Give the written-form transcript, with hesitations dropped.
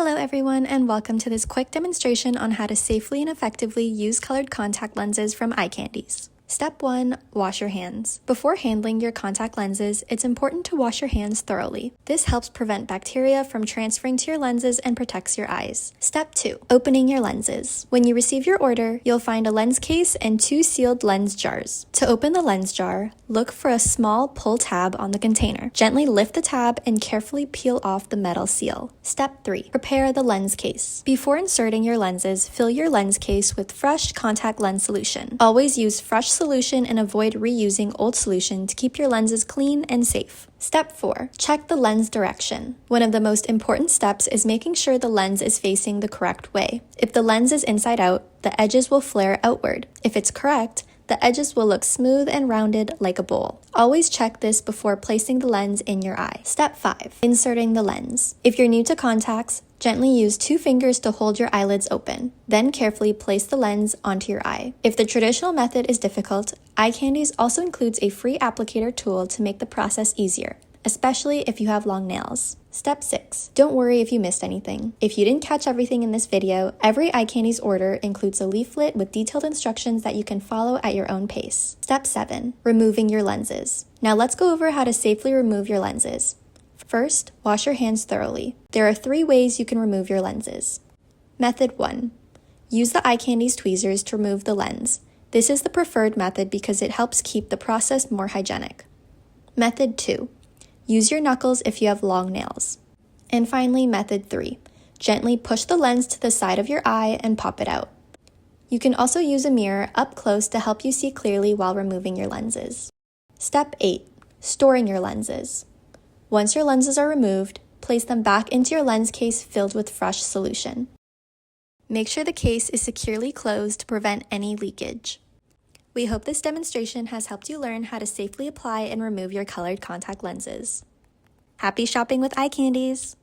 Hello everyone, and welcome to this quick demonstration on how to safely and effectively use colored contact lenses from EyeCandys. Step 1. Wash your hands. Before handling your contact lenses, it's important to wash your hands thoroughly. This helps prevent bacteria from transferring to your lenses and protects your eyes. Step 2. Opening your lenses. When you receive your order, you'll find a lens case and 2 sealed lens jars. To open the lens jar, look for a small pull tab on the container. Gently lift the tab and carefully peel off the metal seal. Step 3. Prepare the lens case. Before inserting your lenses, fill your lens case with fresh contact lens solution. Always use fresh solution and avoid reusing old solution to keep your lenses clean and safe. Step 4. Check the lens direction. One of the most important steps is making sure the lens is facing the correct way. If the lens is inside out, the edges will flare outward. If it's correct, the edges will look smooth and rounded like a bowl. Always check this before placing the lens in your eye. Step 5. Inserting the lens. If you're new to contacts, gently use 2 fingers to hold your eyelids open. Then carefully place the lens onto your eye. If the traditional method is difficult, EyeCandys also includes a free applicator tool to make the process easier, especially if you have long nails. Step 6. Don't worry if you missed anything. If you didn't catch everything in this video, every EyeCandys order includes a leaflet with detailed instructions that you can follow at your own pace. Step 7. Removing your lenses. Now let's go over how to safely remove your lenses. First, wash your hands thoroughly. There are 3 ways you can remove your lenses. Method 1. Use the EyeCandys tweezers to remove the lens. This is the preferred method because it helps keep the process more hygienic. Method 2. Use your knuckles if you have long nails. And finally, method 3. Gently push the lens to the side of your eye and pop it out. You can also use a mirror up close to help you see clearly while removing your lenses. Step 8. Storing your lenses. Once your lenses are removed, place them back into your lens case filled with fresh solution. Make sure the case is securely closed to prevent any leakage. We hope this demonstration has helped you learn how to safely apply and remove your colored contact lenses. Happy shopping with EyeCandys!